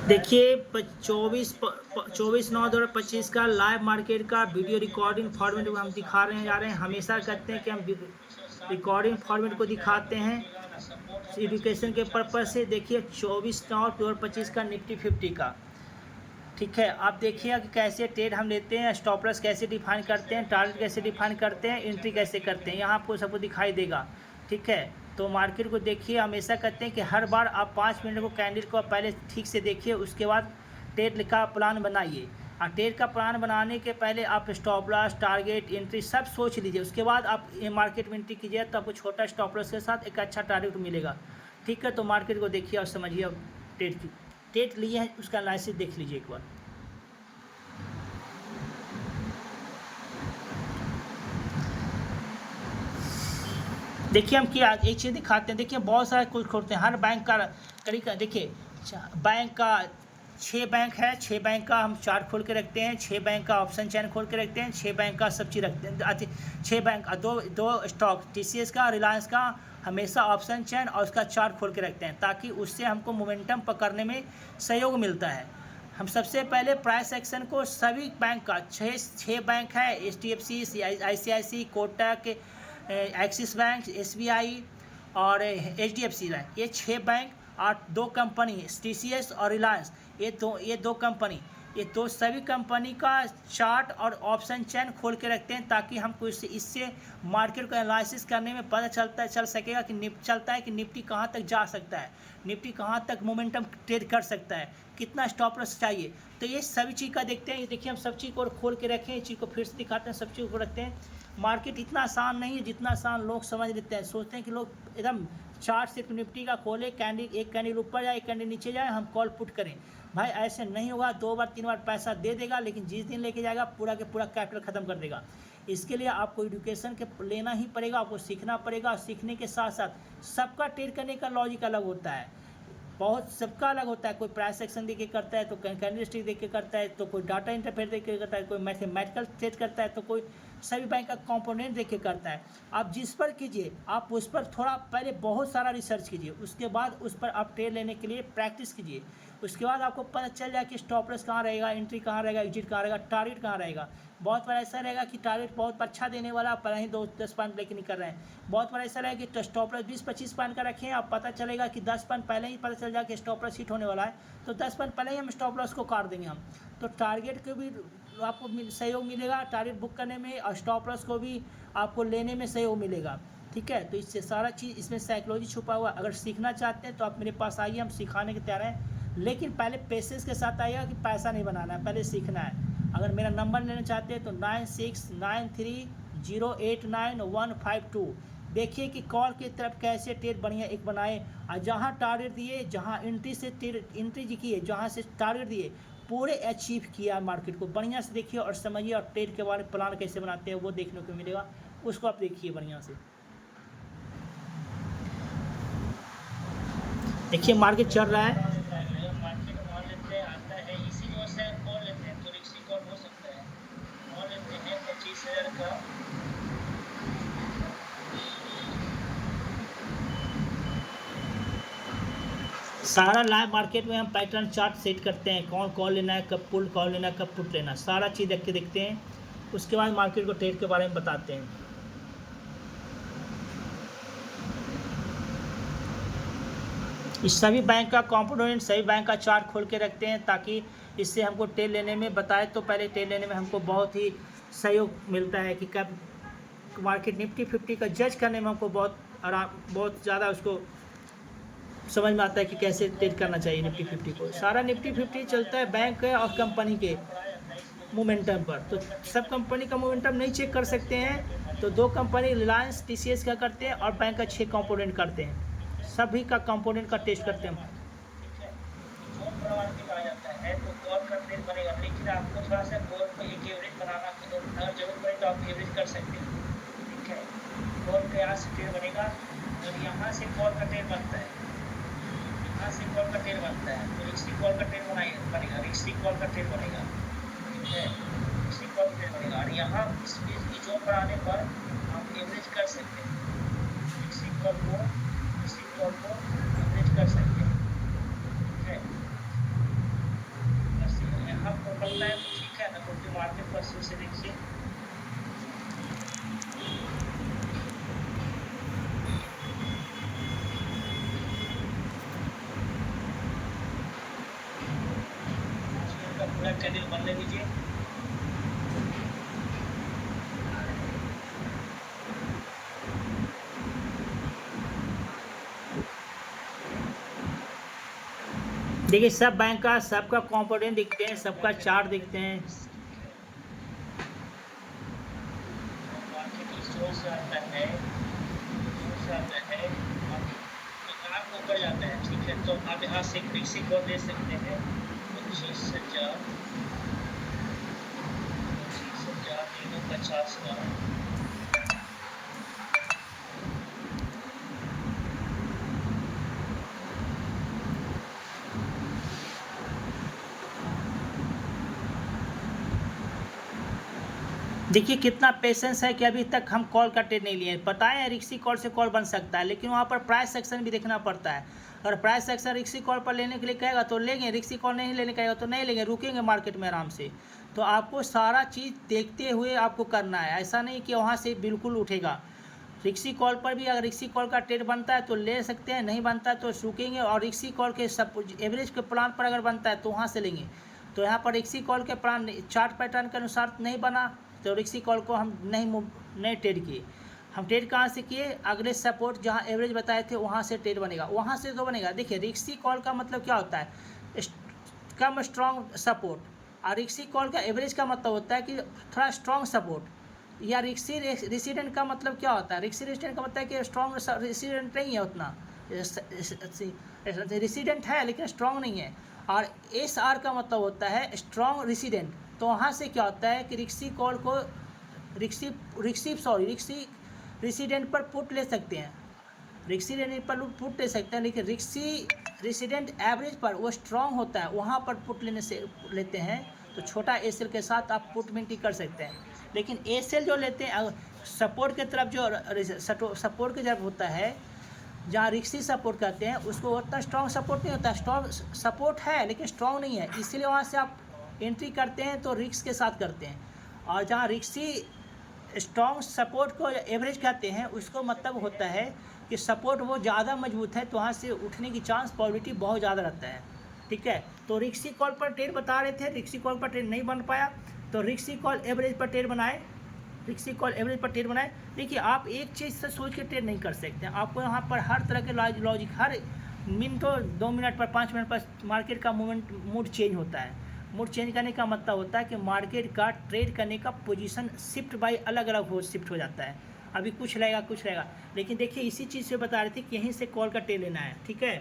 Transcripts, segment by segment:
देखिए 24/9/2025 का live market का वीडियो रिकॉर्डिंग फॉर्मेट हम दिखा रहे हैं जा रहे हैं। हमेशा कहते हैं कि हम रिकॉर्डिंग फॉर्मेट को दिखाते हैं एजुकेशन के पर्पज से। देखिए 24/9/2025 का निफ्टी 50 का, ठीक है। आप देखिए कि कैसे ट्रेड हम लेते हैं, स्टॉप लॉस कैसे डिफाइन करते हैं, टारगेट कैसे डिफाइन करते हैं, एंट्री कैसे करते हैं, यहाँ आपको सबको दिखाई देगा, ठीक है। तो मार्केट को देखिए, हमेशा कहते हैं कि हर बार आप 5 मिनट को कैंडल को पहले ठीक से देखिए, उसके बाद ट्रेड का प्लान बनाइए। और ट्रेड का प्लान बनाने के पहले आप स्टॉप लॉस, टारगेट, एंट्री सब सोच लीजिए। उसके बाद आप मार्केट में एंट्री कीजिए तो आपको छोटा स्टॉप लॉस के साथ एक अच्छा टारगेट मिलेगा, ठीक है। तो मार्केट को देखिए और समझिए। अब ट्रेड लिए हैं, उसका एनालिसिस देख लीजिए एक बार। देखिए हम क्या एक चीज़ दिखाते हैं। देखिए बहुत सारे कुछ खोलते हैं, हर बैंक का तरीका देखिए। बैंक का 6 बैंक है, 6 बैंक का हम चार्ट खोल के रखते हैं, 6 बैंक का ऑप्शन चैन खोल के रखते हैं, 6 बैंक का सब चीज़ रखते हैं। 6 बैंक दो स्टॉक TCS का, रिलायंस का, हमेशा ऑप्शन चैन और उसका चार्ट खोल के रखते हैं, ताकि उससे हमको मोमेंटम पकड़ने में सहयोग मिलता है। हम सबसे पहले प्राइस एक्शन को सभी बैंक का, 6 बैंक है, HDFC, ICICI, Kotak, axis bank, SBI और HDFC बैंक, ये 6 बैंक और 2 कंपनी TCS और रिलायंस, ये दो कंपनी, ये दो सभी कंपनी का चार्ट और ऑप्शन चैन खोल के रखते हैं, ताकि हमको इससे मार्केट को एनालिसिस करने में पता चल सकेगा कि निफ्टी कहाँ तक जा सकता है, निफ्टी कहाँ तक मोमेंटम ट्रेड कर सकता है, कितना स्टॉप लॉस चाहिए। तो ये सभी चीज़ का देखते हैं। ये देखिए हम सब चीज़ को खोल के रखें, इस चीज़ को फिर से दिखाते हैं, सब चीज़ को रखते हैं। मार्केट इतना आसान नहीं है जितना आसान लोग समझ लेते हैं। सोचते हैं कि लोग एकदम चार्ट सिर्फ निफ्टी का खोले, कैंडल एक कैंडल ऊपर जाए, एक कैंडल नीचे जाए, हम कॉल पुट करें। भाई ऐसे नहीं होगा। 2 बार 3 बार पैसा दे देगा, लेकिन जिस दिन लेके जाएगा पूरा के पूरा कैपिटल ख़त्म कर देगा। इसके लिए आपको एजुकेशन के लेना ही पड़ेगा, आपको सीखना पड़ेगा। और सीखने के साथ साथ सबका ट्रेड करने का लॉजिक अलग होता है, बहुत सबका अलग होता है। कोई प्राइस एक्शन देख के करता है, तो कैंडल स्टिक देख के करता है, तो कोई डाटा इंटरफेयर देख के करता है, कोई मैथमेटिकल ट्रेड करता है, तो कोई सभी बैंक का कंपोनेंट देख के करता है। आप जिस पर कीजिए, आप उस पर थोड़ा पहले बहुत सारा रिसर्च कीजिए, उसके बाद उस पर आप ट्रेड लेने के लिए प्रैक्टिस कीजिए। उसके बाद आपको पता चल जाए कि स्टॉप लॉस कहाँ रहेगा, एंट्री कहाँ रहेगा, एग्जिट कहाँ रहेगा, टारगेट कहाँ रहेगा। बहुत बार ऐसा रहेगा कि टारगेट बहुत अच्छा देने वाला, पर ही 2-10 पॉइंट लेके नहीं कर रहे हैं। बहुत बार ऐसा रहेगा कि स्टॉप लॉस 20-25 पॉइंट का रखें, आप पता चलेगा कि 10 पॉइंट पहले ही पता चल जाए कि स्टॉप लॉस हिट होने वाला है, तो 10 पॉइंट पहले ही हम स्टॉप लॉस को काट देंगे हम। तो टारगेट को भी आपको सहयोग मिलेगा टारगेट बुक करने में, और स्टॉप लॉस को भी आपको लेने में सहयोग मिलेगा, ठीक है। तो इससे सारा चीज़, इसमें साइकोलॉजी छुपा हुआ। अगर सीखना चाहते हैं तो आप मेरे पास आइए, हम सिखाने के तैयार हैं, लेकिन पहले पेशेंस के साथ आइएगा कि पैसा नहीं बनाना है, पहले सीखना है। अगर मेरा नंबर लेना चाहते हैं तो 9693089152। देखिए कि कॉल की तरफ कैसे ट्रेड बढ़िया एक बनाए, और जहाँ टारगेट दिए, जहाँ एंट्री जी किए, जहाँ से टारगेट दिए, पूरे अचीव किया मार्केट को। बढ़िया से देखिए और समझिए, और ट्रेड के बारे में प्लान कैसे बनाते हैं वो देखने को मिलेगा, उसको आप देखिए बढ़िया से। देखिए मार्केट चल रहा है, सारा लाइव मार्केट में हम पैटर्न चार्ट सेट करते हैं, कौन कॉल लेना है, कब पुल कॉल लेना है, कब पुट लेना है, सारा चीज़ देख के देखते हैं। उसके बाद मार्केट को ट्रेड के बारे में बताते हैं। इस सभी बैंक का कंपोनेंट, सभी बैंक का चार्ट खोल के रखते हैं, ताकि इससे हमको ट्रेड लेने में बताए तो पहले ट्रेड लेने में हमको बहुत ही सहयोग मिलता है कि कब मार्केट निफ्टी 50 का जज करने में हमको बहुत ज़्यादा उसको समझ में आता है कि कैसे ट्रेड करना चाहिए निफ्टी 50 को। सारा निफ्टी 50 चलता है बैंक के और कंपनी के मोमेंटम पर। तो सब कंपनी का मोमेंटम नहीं चेक कर सकते हैं, तो 2 कंपनी रिलायंस TCS का करते हैं, और बैंक का 6 कंपोनेंट करते हैं, सभी का कंपोनेंट का टेस्ट करते हैं। लेकिन आपको थोड़ा सा गोल को एक एवरेज बनाना, अगर जरूरत पड़े तो आप एवरेज कर सकते हैं, ठीक है। गोल का यहाँ से ट्रेड बनेगा, और यहाँ से कॉल का ट्रेड बनता है, यहाँ से कॉल का ट्रेड बनता है, तो रिक्सी कॉल का ट्रेड बनेगा, रिक्सी कॉल का ट्रेड बनेगा, ठीक है, रिक्सी कॉल ट्रेड बनेगा। और यहाँ जोन पर आने पर आप एवरेज कर सकते हैं, रिक्सी कॉल को एवरेज कर सकते हैं, ठीक है। करता है तो ठीक है ना, क्योंकि मार्केट पर शुरू से देखिए पूरा कैंडल बनने दीजिए। देखिए सब बैंक का सबका कंपोनेंट दिखते हैं, सबका चार्ट दिखते हैं। ऊपर जाता है, ठीक है, तो आप यहाँ से किसी को दे सकते हैं 25,000 50 का। देखिए कितना पेशेंस है कि अभी तक हम कॉल का ट्रेड नहीं लिए। पता है रिक्सी कॉल से कॉल बन सकता है, लेकिन वहाँ पर प्राइस सेक्शन भी देखना पड़ता है। और प्राइस सेक्शन रिक्सी कॉल पर लेने के लिए कहेगा तो लेंगे, रिक्सी कॉल नहीं लेने कहेगा तो नहीं लेंगे, रुकेंगे मार्केट में आराम से। तो आपको सारा चीज़ देखते हुए आपको करना है, ऐसा नहीं कि वहाँ से बिल्कुल उठेगा। रिक्सी कॉल पर भी अगर रिक्सी कॉल का ट्रेड बनता है तो ले सकते हैं, नहीं बनता है तो रुकेंगे। और रिक्सी कॉल के सब एवरेज के प्लान पर अगर बनता है तो वहाँ से लेंगे। तो यहाँ पर रिक्सी कॉल के प्लान चार्ट पैटर्न के अनुसार नहीं बना तो रिक्सी कॉल को हम नहीं ट्रेड किए। हम ट्रेड कहाँ से किए, अगले सपोर्ट जहाँ एवरेज बताए थे वहाँ से ट्रेड बनेगा, वहाँ से तो बनेगा। देखिए रिक्सी कॉल का मतलब क्या होता है, कम स्ट्रॉन्ग सपोर्ट। और रिक्सी कॉल का एवरेज का मतलब होता है कि थोड़ा स्ट्रॉन्ग सपोर्ट। या रिक्सी रेसिडेंट का मतलब क्या होता है, रिक्सी रेसिडेंट का मतलब है कि स्ट्रॉन्ग रेसिडेंट नहीं है उतना, रेसिडेंट है लेकिन स्ट्रॉन्ग नहीं है। और एस आर का मतलब होता है स्ट्रॉन्ग रेसिडेंट। तो वहाँ से क्या होता है कि रिक्सी कॉल को रिक्सी रेसिडेंट पर पुट ले सकते हैं, रिक्सी रेसिडेंट पर पुट ले सकते हैं। लेकिन रिक्सी रेसिडेंट एवरेज पर वो स्ट्रॉन्ग होता है, वहाँ पर पुट लेने से लेते हैं तो छोटा एस एल के साथ आप पुट मिनटी कर सकते हैं। लेकिन एस एल जो लेते हैं सपोर्ट के तरफ, जो सपोर्ट की तरफ होता है जहाँ रिक्सी सपोर्ट कहते हैं, उसको उतना स्ट्रॉन्ग सपोर्ट नहीं होता। स्ट्रॉन्ग सपोर्ट है लेकिन स्ट्रॉन्ग नहीं है, इसीलिए वहाँ से आप एंट्री करते हैं तो रिक्स के साथ करते हैं। और जहाँ रिक्सी स्ट्रॉन्ग सपोर्ट को एवरेज कहते हैं, उसको मतलब होता है कि सपोर्ट वो ज़्यादा मजबूत है तो वहाँ से उठने की चांस प्रोबेबिलिटी बहुत ज़्यादा रहता है, ठीक है। तो रिक्सी कॉल पर ट्रेड बता रहे थे, रिक्सी कॉल पर ट्रेड नहीं बन पाया तो रिक्सी कॉल एवरेज पर ट्रेड बनाए, रिक्सी कॉल एवरेज पर ट्रेड बनाए। देखिए आप एक चीज़ से सोच के ट्रेड नहीं कर सकते हैं, आपको यहाँ पर हर तरह के लॉजिक, हर मिनटों 2 मिनट पर 5 मिनट पर मार्केट का मूड चेंज होता है। मूड चेंज करने का मतलब होता है कि मार्केट का ट्रेड करने का पोजीशन शिफ्ट बाय अलग अलग शिफ्ट हो जाता है। अभी कुछ रहेगा। लेकिन देखिए इसी चीज़ से बता रहे थे कि यहीं से कॉल का ट्रेड लेना है, ठीक है।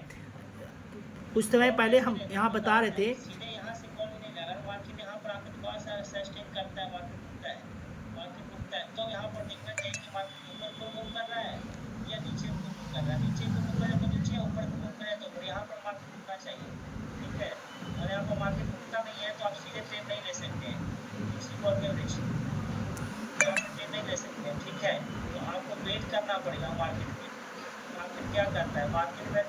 कुछ समय पहले हम यहाँ बता रहे थे सीधे यहाँ से कॉल नहीं लेगा। मार्केट यहाँ पर आकर थोड़ा सा सस्टेन करता है, मार्केट रुकता है तो यहाँ पर देखना चाहिए कि मार्केट ऊपर को मूव कर रहा है या नीचे को मूव कर रहा है। नीचे को मूव करे तो नीचे, ऊपर को मूव करे तो यहाँ पर मार्केट रुकना चाहिए, ठीक है। और यहाँ पर मार्केट रुकता नहीं है तो आप सीधे ट्रेड नहीं ले सकते हैं, किसी को एवरेज यहाँ पर ट्रेड नहीं ले सकते हैं, ठीक है। तो आपको वेट करना पड़ेगा मार्केट में। मार्केट क्या करता है, मार्केट में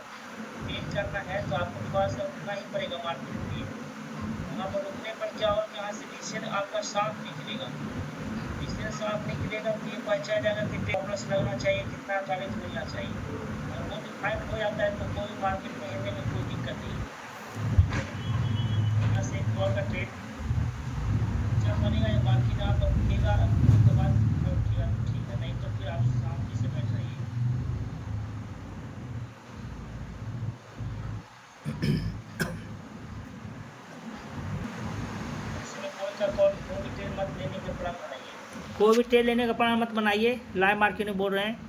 वेट करना है तो आपको थोड़ा सा रुकना ही पड़ेगा मार्केट में। वहाँ पर रुकने पर क्या होगा, यहाँ से नीचे आपका साफ निकलेगा, साफ निकलेगा तो ये पहचान जाएगा कि प्लस लगना चाहिए, कितना टारगेट मिलना चाहिए। और वो डिफाइंड हो जाता है तो कोई मार्केट में हिलने में कोई दिक्कत नहीं। यहाँ से कॉल का ट्रेड जब बनेगा या बाकी ना तो उठेगा, उसके बाद उठेगा तो ठीक है, नहीं तो फिर आप शांति से बैठ रहिए। इसमें कोई भी ट्रेड मत लेने के प्लान बनाइए, कोई भी ट्रेड लेने का प्लान मत बनाइए, लाइव मार्केट में बोल रहे हैं।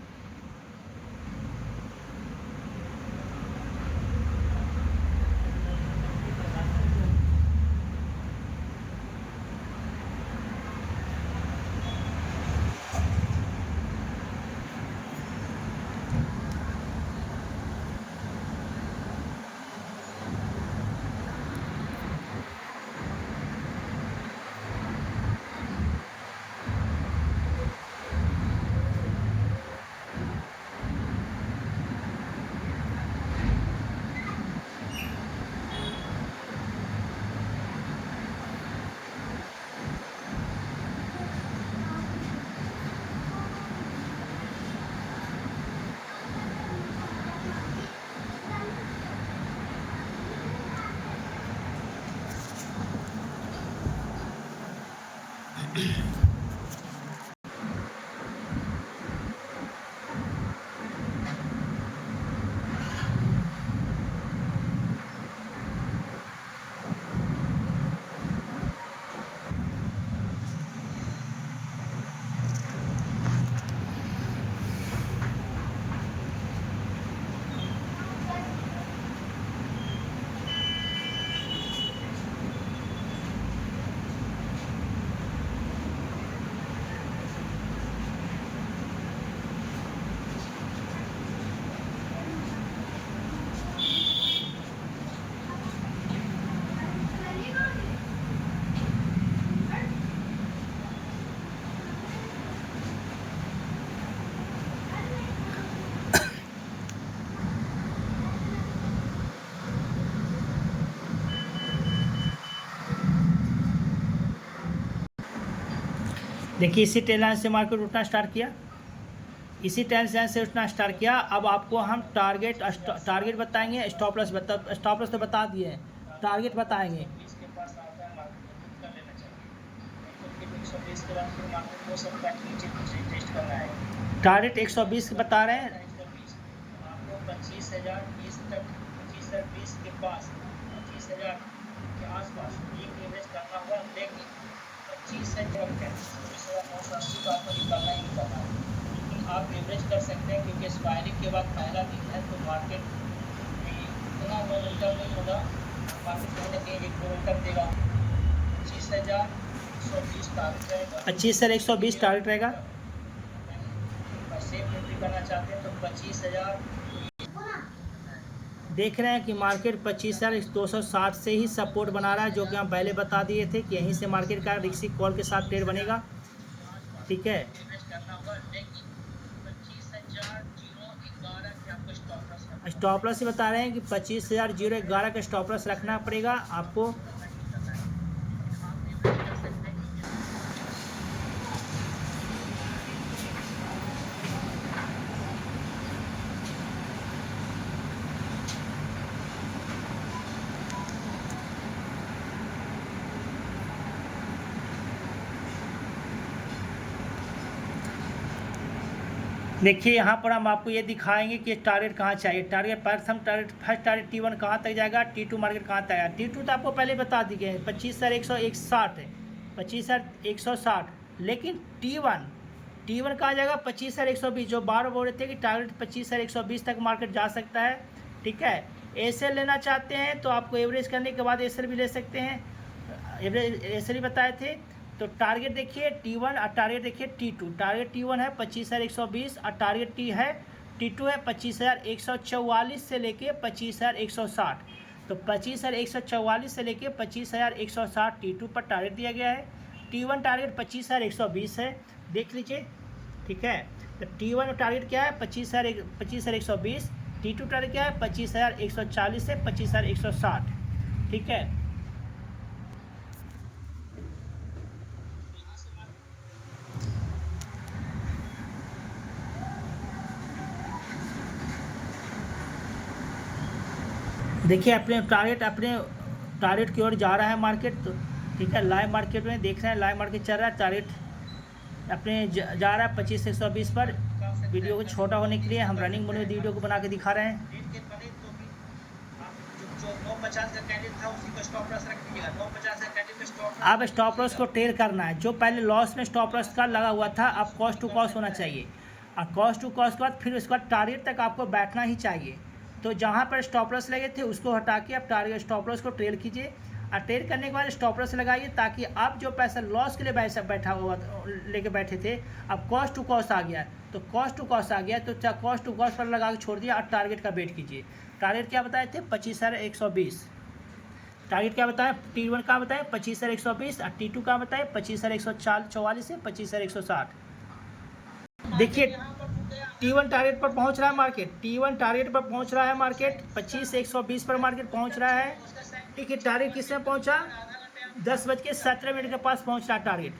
देखिए इसी ट्रेन लाइन से मार्केट उठना स्टार्ट किया, इसी ट्रेन लाइन से उठना स्टार्ट किया। अब आपको हम टारगेट बताएंगे, स्टॉप लॉस तो बता दिए हैं, टारगेट बताएंगे। टारगेट 120 बता रहे हैं। 25,000 20 तक 25,020 के पास 25,000 के आसपास एक एवरेज करना हुआ, लेकिन 25 से जब 25,980 का आपको निकालना ही निकालना है। लेकिन आप एवरेज कर सकते हैं क्योंकि एक्सपायरी के बाद पहला दिन है, तो मार्केट इतना मोमेंटम नहीं होगा, मार्केट कहीं ना कहीं एक मोमेंटम देगा। 25,120 टारगेट रहेगा, 25,120 टारगेट रहेगा। सेफ एंट्री करना चाहते हैं तो 25,000 देख रहे हैं कि मार्केट 25,260 से ही सपोर्ट बना रहा है, जो कि हम पहले बता दिए थे कि यहीं से मार्केट का रिक्सी कॉल के साथ ट्रेड बनेगा। ठीक है, स्टॉप लॉस से बता रहे हैं कि 25,011 का स्टॉप लॉस रखना पड़ेगा आपको। देखिए यहाँ पर हम आपको ये दिखाएंगे कि टारगेट कहाँ चाहिए। टारगेट फर्स्ट टारगेट T1 कहाँ तक जाएगा, T2 मार्केट कहाँ तक आएगा। T2 तो आपको पहले बता दी गए 25,160 है, 25,160। लेकिन T1 कहाँ जाएगा, 25,120। जो बार बोल रहे थे कि टारगेट 25,120 तक मार्केट जा सकता है। ठीक है, एसएल लेना चाहते हैं तो आपको एवरेज करने के बाद एसएल भी ले सकते हैं, एवरेज एसएल ही बताए थे। तो टारगेट देखिए T1 और टारगेट देखिए T2। टारगेट T1 है 25,120 और टारगेट T2 है 25,144 से लेके 25,160। तो 25,144 से लेके 25,160 T2 पर टारगेट दिया गया है। T1 टारगेट 25,120 है, देख लीजिए। ठीक है, तो T1 टारगेट क्या है 25,120। T2 टारगेट क्या है 25,140 से 25,160। ठीक है, देखिए अपने टारगेट की ओर जा रहा है मार्केट। तो ठीक है, लाइव मार्केट में देख रहे हैं, लाइव मार्केट चल रहा है, टारगेट अपने जा रहा है 25,120 पर। वीडियो को छोटा होने के लिए हम रनिंग मोड में वीडियो को बना के दिखा रहे हैं। अब स्टॉप लॉस को ट्रेल करना है। जो पहले लॉस में स्टॉप लॉस का लगा हुआ था, अब कॉस्ट टू कॉस्ट होना चाहिए, और कॉस्ट टू कॉस्ट के बाद फिर उसके बाद टारगेट तक आपको बैठना ही चाहिए। तो जहाँ पर स्टॉप लॉस लगे थे उसको हटा के अब टारगेट स्टॉप लॉस को ट्रेल कीजिए, और ट्रेल करने के बाद स्टॉप लॉस लगाइए, ताकि आप जो पैसा लॉस के लिए बैठा हुआ लेके बैठे थे, अब कॉस्ट टू कॉस्ट आ गया। तो कॉस्ट टू कॉस्ट आ गया, तो कॉस्ट टू कॉस्ट पर लगा के छोड़ दिया और टारगेट का वेट कीजिए। टारगेट क्या बताए थे 25,120। टारगेट क्या बताएं, T1 का बताएं 25,120 और T2 का बताएं 25,144 से 25,160। देखिए T1 टारगेट पर पहुंच रहा है मार्केट, T1 टारगेट पर पहुंच रहा है मार्केट, 25,120 पर मार्केट पहुंच रहा है। ठीक है, टारगेट किस में पहुंचा, 10:17 के पास पहुंच रहा है टारगेट।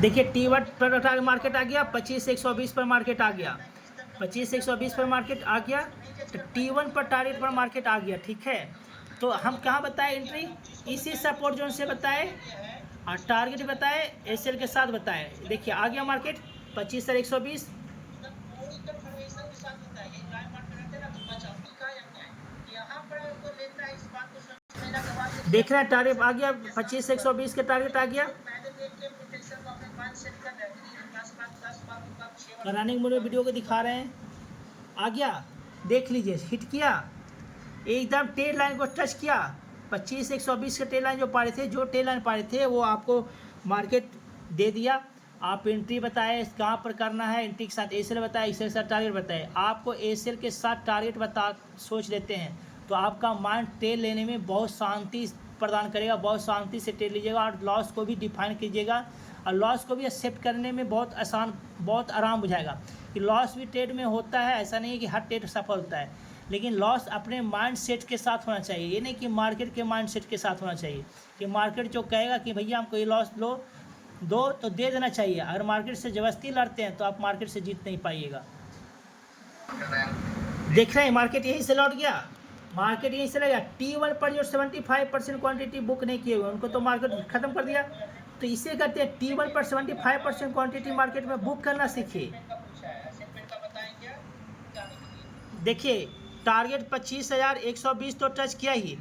देखिए T1 पर मार्केट आ गया, 25,120 पर मार्केट आ गया। 25,120 पर मार्केट आ गया, तो T1 पर टारगेट पर मार्केट आ गया, ठीक है। तो हम कहाँ बताए एंट्री, इसी सपोर्ट जोन से बताए और टारगेट बताए एसएल के साथ बताए। देखिए आ गया मार्केट 25,120, देख रहे हैं टारगेट आ गया 25,120 के टारगेट आ गया। रनिंग मोड में वीडियो को दिखा रहे हैं, आ गया, देख लीजिए हिट किया, एकदम टेल लाइन को टच किया। 25,120 के टेल लाइन जो पा रहे थे, जो टेल लाइन पा रहे थे वो आपको मार्केट दे दिया। आप एंट्री बताए कहाँ पर करना है, एंट्री के साथ एसएल बताए, एसएल के साथ टारगेट बताए। आपको एसएल के साथ टारगेट सोच लेते हैं तो आपका माइंड टेल लेने में बहुत शांति प्रदान करेगा, बहुत शांति से टेल लीजिएगा और लॉस को भी डिफाइन कीजिएगा और लॉस को भी एक्सेप्ट करने में बहुत आसान, बहुत आराम बुझाएगा कि लॉस भी ट्रेड में होता है। ऐसा नहीं है कि हर ट्रेड सफल होता है, लेकिन लॉस अपने माइंड सेट के साथ होना चाहिए। ये नहीं कि मार्केट के माइंड सेट के साथ होना चाहिए कि मार्केट जो कहेगा कि भैया हमको ये लॉस दो तो दे देना चाहिए। अगर मार्केट से ज़बरदस्ती लड़ते हैं तो आप मार्केट से जीत नहीं पाइएगा। देख रहे हैं मार्केट यहीं से लौट गया, मार्केट यहीं से लग गया। T1 पर जो 75% क्वांटिटी बुक नहीं किए हुए उनको तो मार्केट ख़त्म कर दिया। तो इसे कहते हैं T1 पर 75% क्वांटिटी मार्केट में बुक करना सीखिए। देखिए टारगेट 25,120 तो टच किया ही,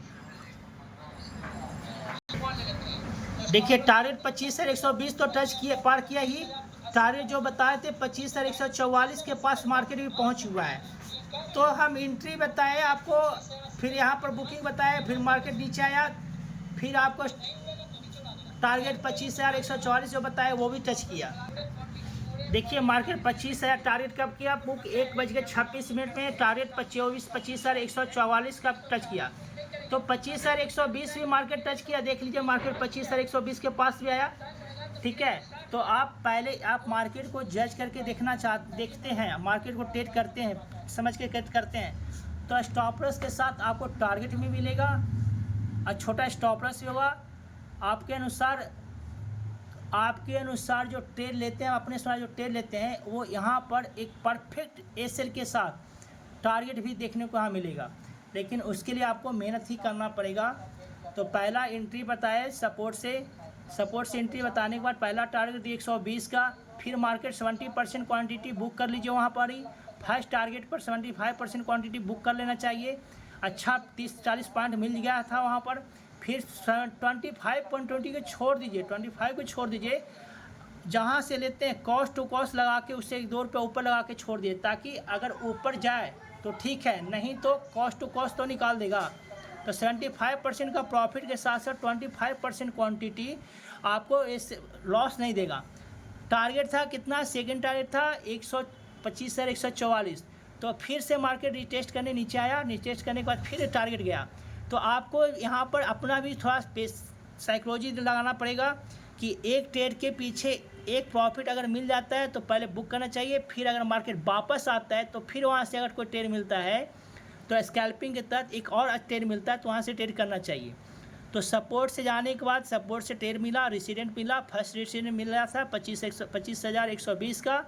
देखिए टारगेट 25,120 तो टच किया, पार किया ही। टारगेट जो बताए थे 25,144 के पास मार्केट भी पहुंच हुआ है। तो हम एंट्री बताए आपको, फिर यहाँ पर बुकिंग बताए, फिर मार्केट नीचे आया, फिर आपको टारगेट 25,144 जो बताए वो भी टच किया। देखिए मार्केट 25,000 टारगेट कब किया, बुक 1:26 में टारगेट 25,144 का टच किया। तो 25,120 भी मार्केट टच किया। देख लीजिए मार्केट 25,120 के पास भी आया, ठीक है। तो आप पहले आप मार्केट को जज करके देखते हैं, मार्केट को ट्रेड करते हैं, समझ के ट्रेड करते हैं तो स्टॉप लॉस के साथ आपको टारगेट भी मिलेगा और छोटा स्टॉप लॉस भी होगा। आपके अनुसार जो ट्रेड लेते हैं, अपने अनुसार जो ट्रेड लेते हैं वो यहाँ पर एक परफेक्ट एसएल के साथ टारगेट भी देखने को यहाँ मिलेगा, लेकिन उसके लिए आपको मेहनत ही करना पड़ेगा। तो पहला एंट्री बताए सपोर्ट से एंट्री बताने के बाद पहला टारगेट 120 का, फिर मार्केट 70% क्वांटिटी बुक कर लीजिए। वहाँ पर ही फर्स्ट टारगेट पर 75% क्वांटिटी बुक कर लेना चाहिए। अच्छा 30-40 पॉइंट मिल गया था वहाँ पर। फिर 25.20 को छोड़ दीजिए, 25 को छोड़ दीजिए। जहाँ से लेते हैं कॉस्ट टू कॉस्ट लगा के उससे 2 रुपये ऊपर लगा के छोड़ दिए, ताकि अगर ऊपर जाए तो ठीक है, नहीं तो कॉस्ट टू कॉस्ट तो निकाल देगा। तो 75% का प्रॉफिट के साथ साथ 25% क्वांटिटी आपको इस लॉस नहीं देगा। टारगेट था कितना, सेकंड टारगेट था 125,144। तो फिर से मार्केट रिटेस्ट करने नीचे आया, रिटेस्ट करने के बाद फिर टारगेट गया। तो आपको यहाँ पर अपना भी थोड़ा साइकोलॉजी लगाना पड़ेगा कि एक ट्रेड के पीछे एक प्रॉफिट अगर मिल जाता है तो पहले बुक करना चाहिए, फिर अगर मार्केट वापस आता है तो फिर वहाँ से अगर कोई ट्रेड मिलता है तो स्कैल्पिंग के तहत एक और ट्रेड मिलता है तो वहाँ से ट्रेड करना चाहिए। तो सपोर्ट से जाने के बाद सपोर्ट से ट्रेड मिला, रेसिडेंट मिला। फर्स्ट रेसिडेंट मिला था 25,120 का।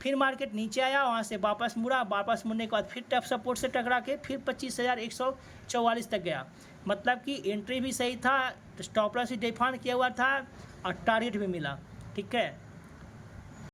फिर मार्केट नीचे आया, वहाँ से वापस मुड़ा, वापस मुड़ने के बाद फिर टफ सपोर्ट से टकरा के फिर 25,144 तक गया। मतलब कि एंट्री भी सही था, स्टॉप लॉस भी डिफाइन किया हुआ था और टारगेट भी मिला, ठीक है।